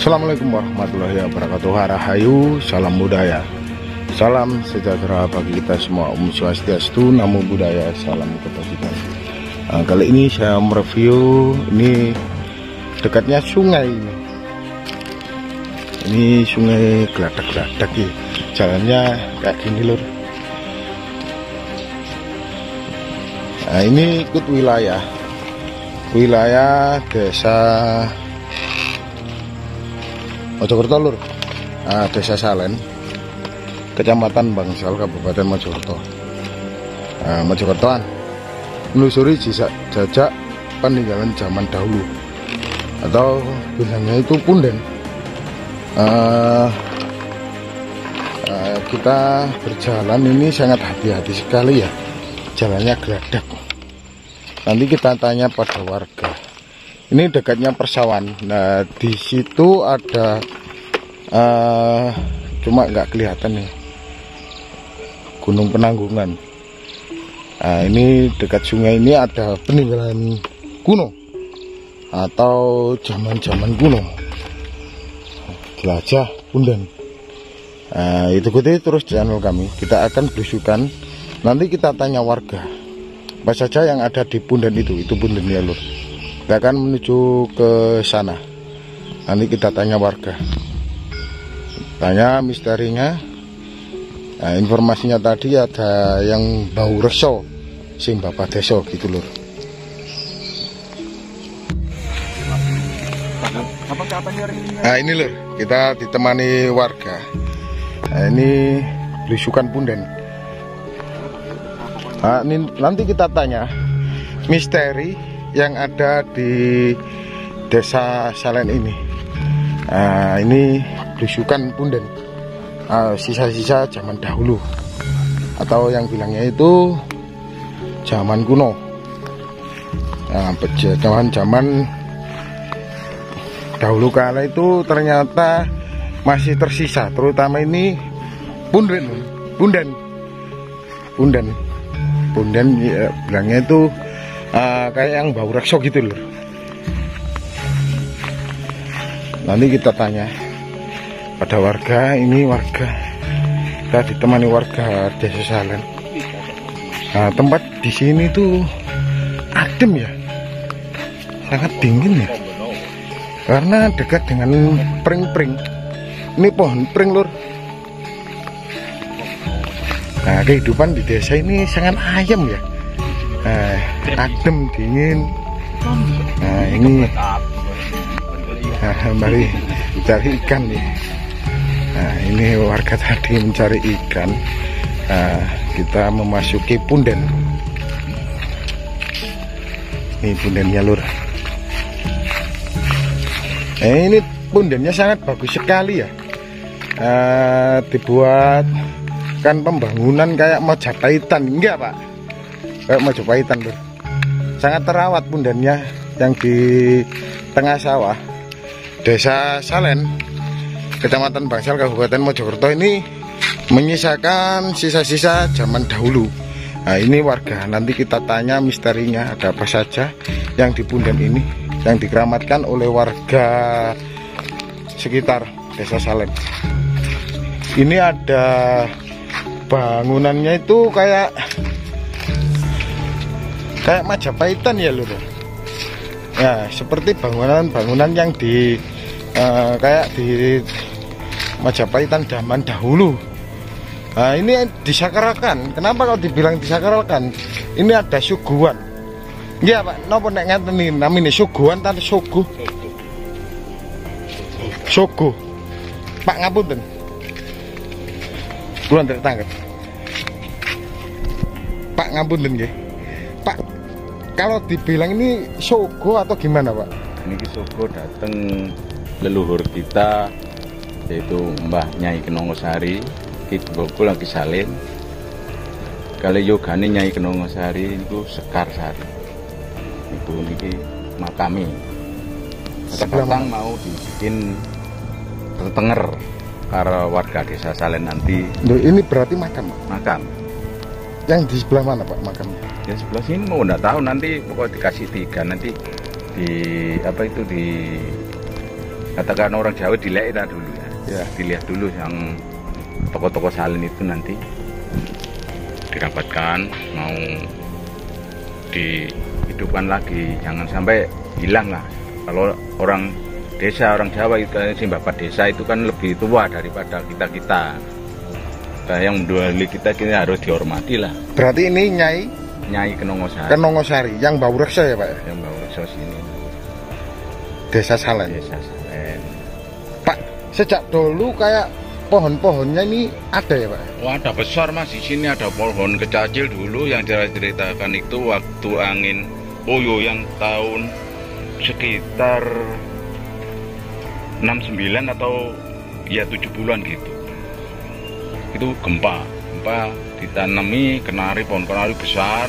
Assalamualaikum warahmatullahi wabarakatuh. Rahayu, salam budaya, salam sejahtera bagi kita semua. Om Swastiastu, Namo Buddhaya, salam kebajikan. Kali ini saya mereview ini dekatnya sungai. Ini sungai Geladak-Geladak ya. Jalannya kayak gini lur. Nah, ini ikut wilayah desa Mojokerto lur. Desa Salen, Kecamatan Bangsal, Kabupaten Mojokerto. Mojokertoan menelusuri jejak peninggalan zaman dahulu, atau bilangnya itu punden. Kita berjalan ini sangat hati-hati sekali ya, jalannya geladak. Nanti kita tanya pada warga. Ini dekatnya persawahan. Nah, di situ ada cuma nggak kelihatan nih, Gunung Penanggungan. Nah, ini dekat sungai ini ada peninggalan kuno atau zaman kuno, jelajah punden. Nah, ikuti terus channel kami. Kita akan belusukan. Nanti kita tanya warga apa saja yang ada di punden itu punden ya lur. Kita akan menuju ke sana. Nanti kita tanya warga, tanya misterinya. Nah, informasinya tadi ada yang bau reso sing bapak deso gitu lur. Nah, ini lur, kita ditemani warga. Nah, ini belusukan punden. Nah, ini nanti kita tanya misteri yang ada di desa Salen ini. Nah, ini belusukan punden, sisa-sisa zaman dahulu, atau yang bilangnya itu zaman kuno. Nah, zaman dahulu kala itu ternyata masih tersisa, terutama ini punden ya, bilangnya itu kayak yang bau rekso gitu loh. Nanti kita tanya pada warga. Ini warga, kita ditemani warga desa Salen. Nah, tempat di sini tuh adem ya, sangat dingin ya, karena dekat dengan pring-pring. Ini pohon pring lur. Nah, kehidupan di desa ini sangat ayam ya. Adem, dingin. Nah, ini mari cari ikan nih. Nah, ini warga tadi mencari ikan. Kita memasuki punden. Ini pundennya lur. Ini pundennya sangat bagus sekali ya. Dibuat kan pembangunan kayak Majapaitan, enggak pak? Kayak Majapaitan lur. Sangat terawat pundennya, yang di tengah sawah desa Salen, Kecamatan Bangsal, Kabupaten Mojokerto ini menyisakan sisa-sisa zaman dahulu. Nah, ini warga, nanti kita tanya misterinya ada apa saja yang di punden ini, yang dikeramatkan oleh warga sekitar desa Salen. Ini ada bangunannya itu kayak Majapaitan ya lur. Ya, seperti bangunan yang di kayak di Majapaitan zaman dahulu. Nah, ini disakralkan. Kenapa kalau dibilang disakralkan? Ini ada suguhan. Iya pak, napa nek ngeten iki namine suguhan ta suguh? Suguh. Pak ngapunten. Kula ndak tangkep. Pak ngapunten nggih. Pak, kalau dibilang ini sogo atau gimana pak? Ini sogo datang leluhur kita, yaitu Mbah Nyai Kenongosari. Kita lagi salin. Kalau yogane Nyai Kenongosari itu Sekar Sari. Itu niki makami. Sekarang mau dibikin tenger para warga desa Salen nanti. Loh, ini berarti makam? Makam. Yang di sebelah mana pak makamnya? Ya sebelah sini mau nggak tahu, nanti pokoknya dikasih 3 nanti di apa itu di katakan orang Jawa dilihat dulu Ya. dilihat dulu yang toko-toko salin itu nanti dirapatkan, mau dihidupkan lagi, jangan sampai hilang lah. Kalau orang desa, orang Jawa itu si bapak desa itu kan lebih tua daripada kita. Nah, yang menduali kita harus dihormati lah. Berarti ini Nyai Kenongosari. Kenongosari yang Bau Rekso ya Pak? Yang bawa sos ini. Desa Salen. Desa Salen. Pak, sejak dulu kayak pohon-pohonnya ini ada ya Pak? Oh, ada besar Mas, di sini ada pohon kecacil dulu yang ceritakan itu waktu angin Oyo yang tahun sekitar 69 atau ya 70-an gitu. Itu gempa ditanami pohon kenari besar,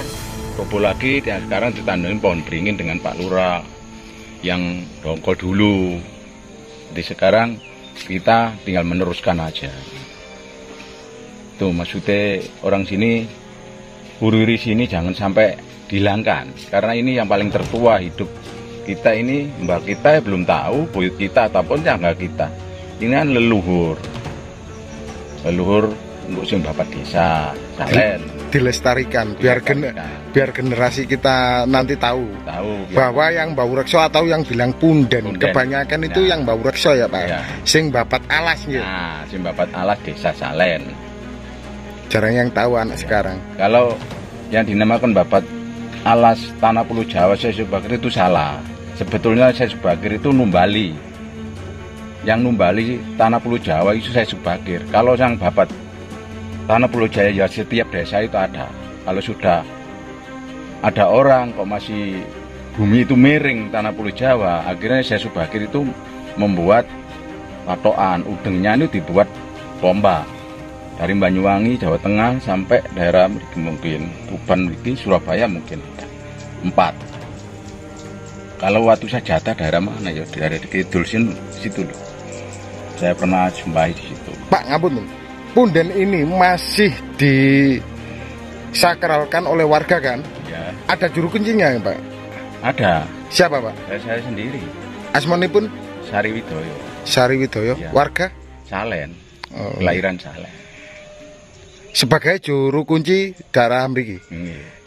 roboh lagi, dan sekarang ditanami pohon beringin dengan Pak Lurah yang dongkol dulu. Jadi sekarang kita tinggal meneruskan aja. Tuh maksudnya orang sini, huru-huri sini jangan sampai dihilangkan, karena ini yang paling tertua hidup kita ini. Mbak kita belum tahu, buyut kita ataupun tangga kita. Ini kan leluhur untuk sing bapak desa Salen. Dilestarikan biar generasi kita nanti tahu bahwa yang Bau Rekso atau yang bilang punden. Kebanyakan itu yang Bau Rekso ya Pak. Ya. Sing babat alas gitu. Nah, sing babat alas desa Salen. Jarang yang tahu anak sekarang. Kalau yang dinamakan babat alas Tanah Pulau Jawa Syekh Subakir itu salah. Sebetulnya Syekh Subakir itu numbali. Yang numbali Tanah Pulau Jawa itu Syekh Subakir. Kalau yang babat Tanah Pulau Jaya ya setiap desa itu ada. Kalau sudah ada orang kok masih bumi itu miring Tanah Pulau Jawa, akhirnya Syekh Subakir itu membuat patokan, udengnya itu dibuat pompa dari Banyuwangi, Jawa Tengah sampai daerah mungkin Tuban, Surabaya mungkin 4. Kalau Watu Sajata daerah mana ya? Daerah di Kidul situ loh. Saya pernah jumpai di situ. Pak ngapunten. Punden ini masih disakralkan oleh warga kan? Ya. Ada juru kuncinya ya Pak? Ada. Siapa Pak? Saya sendiri. Asmanipun? Sari Widoyo. Sari Widoyo. Ya. Warga? Salen. Oh. Kelahiran Salen. Sebagai juru kunci daerah mriki.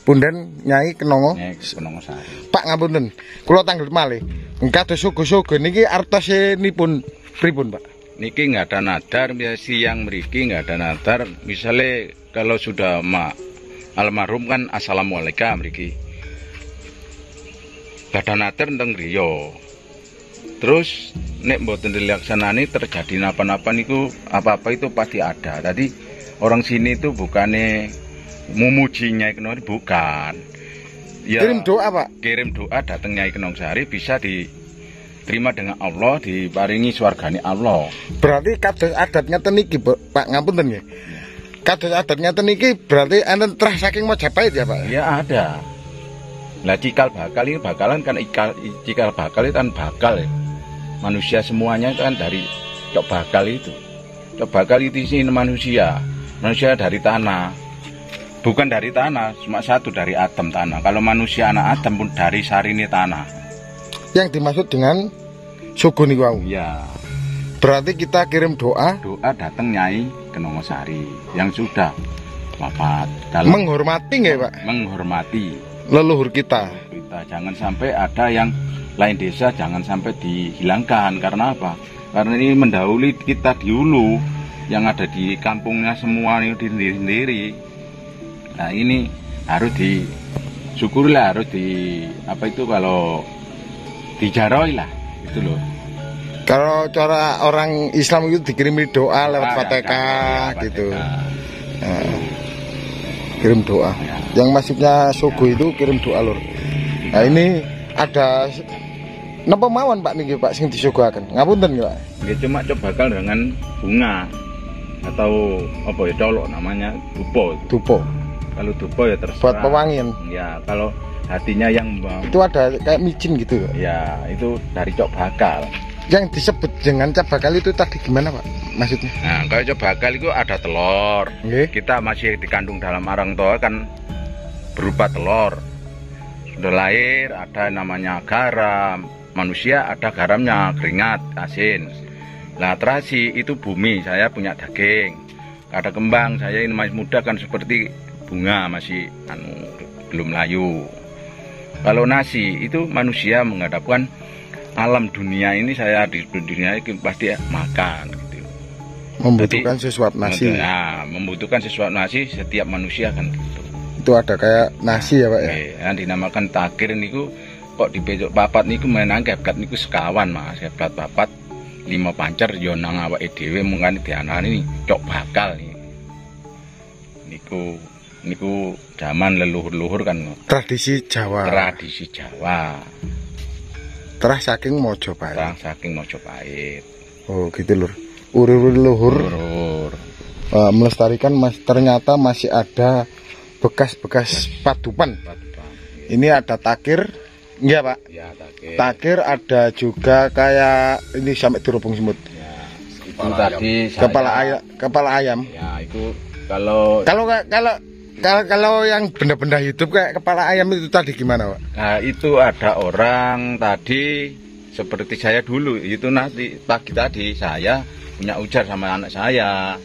Punden Nyai Kenongosari. Pak ngapunten, kula tanggel malih. Kados sugo-sugo niki artosinipun pripun Pak? Niki nggak ada nadar, siang mriki nggak ada nadar. Misalnya kalau sudah almarhum kan assalamualaikum mriki. Gak ada nadar tentang griyo. Terus nek mboten dilaksanani terjadi napa-napa niku apa-apa itu pasti ada. Tadi orang sini itu bukannya memuji Nyai Kenongosari, bukan. Ya, Kirim doa Pak. Kirim doa datang Nyai Kenongosari bisa diterima dengan Allah, diparingi swargane Allah. Berarti kados adatnya teniki Pak ngapunten nggih. Kados adatnya teniki berarti enten trah saking Majapahit ya Pak? Ya ada. Lah cikal bakal ini bakalan kan cikal bakal itu kan bakal ya. Manusia semuanya kan dari cok bakal itu. Cok bakal itu sini manusia dari tanah. Bukan dari tanah, cuma satu dari atom tanah. Kalau manusia anak Adam pun dari sarini tanah. Yang dimaksud dengan sugo niku wau. Ya. Berarti kita kirim doa Datang Nyai Kenongosari yang sudah wafat. Menghormati nggih Pak? Menghormati leluhur kita. Jangan sampai ada yang lain desa, jangan sampai dihilangkan. Karena apa? Karena ini mendahului kita di hulu, yang ada di kampungnya semua ini sendiri. Nah ini harus disyukuri lah, harus kalau dijaroi lah, itu loh. Kalau cara orang Islam itu dikirimi doa lewat Fatihah gitu. Nah, kirim doa. Yang maksudnya sugo itu kirim doa lur. Nah ini ada napa mawon Pak niki Pak sing disuguhaken? Ngapunten ya Pak. Nggih cuma coba bakal dengan bunga atau apa ya colok namanya dupo. Dupo. Kalau dupo ya terserah. Buat pewangian. Ya kalau hatinya yang itu ada kayak micin gitu ya itu dari cok bakal. Yang disebut dengan cok bakal itu tadi gimana Pak maksudnya? Nah kalau cok bakal itu ada telur. Kita masih dikandung dalam arang tua kan berupa telur. Sudah lahir ada namanya garam, manusia ada garamnya, keringat, asin. Nah, terasi itu bumi, saya punya daging. Ada kembang, saya ini masih muda kan seperti bunga, masih belum layu. Kalau nasi itu manusia menghadapkan alam dunia ini, saya di dunia ini pasti makan gitu. Membutuhkan sesuap nasi. Nah, membutuhkan sesuap nasi, setiap manusia kan gitu. Itu ada kayak nasi ya Pak ya. Yang dinamakan takir niku kok di pojok papat niku menang gebgat niku sekawan Mas, gebgat papat 5 pancer yo nang awake dhewe mungkin dianani cok bakal nih. Niku zaman leluhur-leluhur kan tradisi Jawa. Tradisi Jawa. Terah saking Mojopahit. Terah saking Mojopahit. Oh, gitu lur. Uri-uri leluhur. Melestarikan ternyata masih ada bekas-bekas padupan. Ini ada takir. Iya Pak. Ya, takir. Takir ada juga kayak ini sampai dirubung semut. Ya, itu tadi kepala ayam. Ya, itu kalau yang benda-benda hidup kayak kepala ayam itu tadi gimana Pak? Nah, itu ada orang tadi seperti saya dulu, itu nanti pagi tadi saya punya ujar sama anak saya.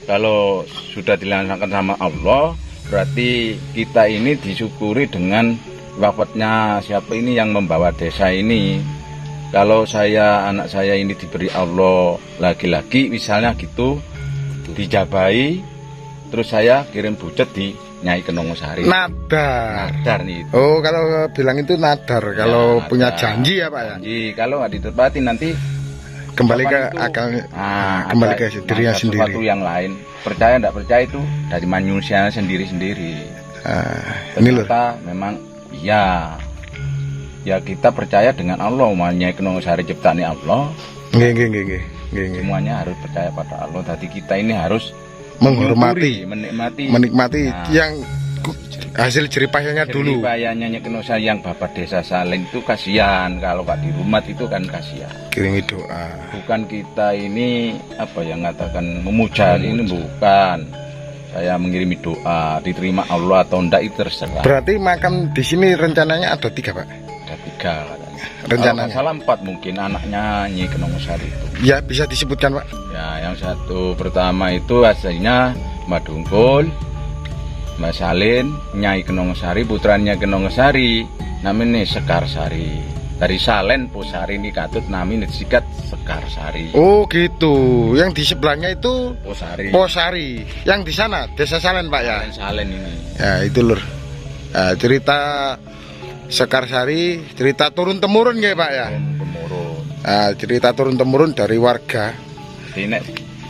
Kalau sudah dilaksanakan sama Allah, berarti kita ini disyukuri dengan wafatnya siapa ini yang membawa desa ini. Kalau anak saya ini diberi Allah laki-laki misalnya gitu, dijabahi, terus saya kirim bujet di Nyai Kenongosari. Nadar nih itu. Oh, kalau bilang itu nadar, kalau punya janji ya Pak ya. Janji, kalau nggak ditepati nanti kembali ke akalnya, kembali ke dirinya sendiri. Sesuatu yang lain, percaya tidak percaya itu dari manusia sendiri-sendiri. Ini loh. Memang ya kita percaya dengan Allah, Nyai Kenongosari ciptaan Allah. Nggih. Semuanya harus percaya pada Allah. Jadi kita ini harus menghormati, menikmati yang hasil jeripayanya dulu. Jeripayanya Nyai Kenongosari yang Bapak Desa Saleng itu kasihan, kalau Pak di rumah itu kan kasihan. Kirimi doa. Bukan kita ini apa yang mengatakan memuja, ini bukan. Saya mengirimi doa, diterima Allah atau enggak itu terserah. Berarti makam di sini rencananya ada 3 Pak? Ada 3 katanya. Rencananya? Salah 4 mungkin anaknya Nyai Kenongosari itu. Ya bisa disebutkan Pak? Ya, yang satu pertama itu aslinya Mbak Dungkul, Mbak Salin, Nyai Kenongosari, putranya Kenongosari, namanya Sekarsari. Dari Salen Posari ini katut namanya disikat Sekarsari. Oh gitu. Yang di sebelahnya itu Posari. Yang di sana Desa Salen Pak ya? Salen ini. Ya itu lur. Cerita Sekarsari, cerita turun temurun ya Pak ya? Temurun. Cerita turun temurun dari warga.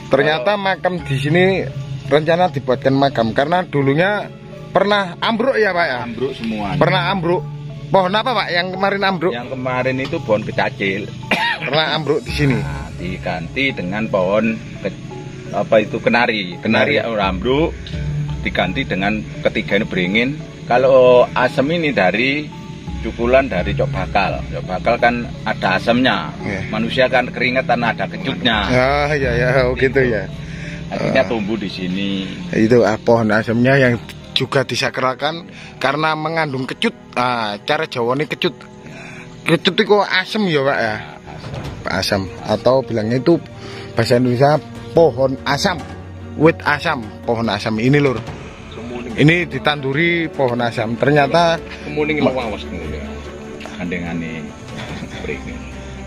Ternyata makam di sini rencana dibuatkan makam karena dulunya pernah ambruk ya Pak ya? Ambruk semua. Pernah ambruk. Pohon apa Pak yang kemarin ambruk? Yang kemarin itu pohon kecacil. Pernah ambruk di sini. Diganti dengan pohon kenari ambruk, diganti dengan ketiga ini beringin. Kalau asam ini dari cukulan dari cok bakal. Cok bakal kan ada asamnya. Manusia kan keringetan ada kecutnya. Ya, gitu ya. Akhirnya tumbuh di sini. Itu pohon asamnya yang juga disakralkan karena mengandung kecut. Cara Jawa ini kecut. Kecut itu asam ya Pak ya. Asam atau bilangnya itu bahasa Indonesia pohon asam, wit asam, pohon asam ini lur. Ini ditanduri pohon asam. Ternyata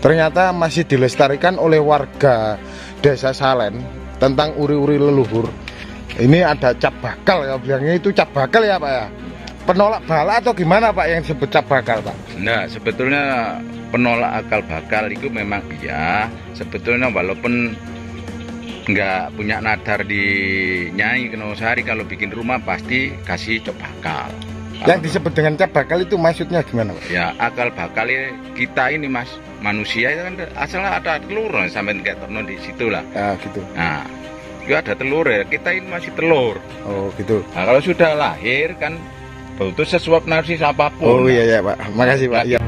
ternyata masih dilestarikan oleh warga Desa Salen tentang uri-uri leluhur. Ini ada cap bakal ya, bilangnya itu cap bakal ya Pak ya. Penolak bala atau gimana Pak yang disebut cap bakal Pak? Nah, sebetulnya penolak akal bakal itu memang iya. Sebetulnya walaupun nggak punya nadar di Nyai Kenongosari, kalau bikin rumah pasti kasih cap bakal. Yang disebut dengan cap bakal itu maksudnya gimana Pak? Ya, akal bakal kita ini Mas, manusia itu kan asalnya ada telur sampai kayak terno di situ lah. Gitu. Nah, itu ada telur ya, kita ini masih telur. Oh gitu. Nah, kalau sudah lahir kan butuh sesuap narsis apapun. Oh iya Pak, makasih Pak. Ya.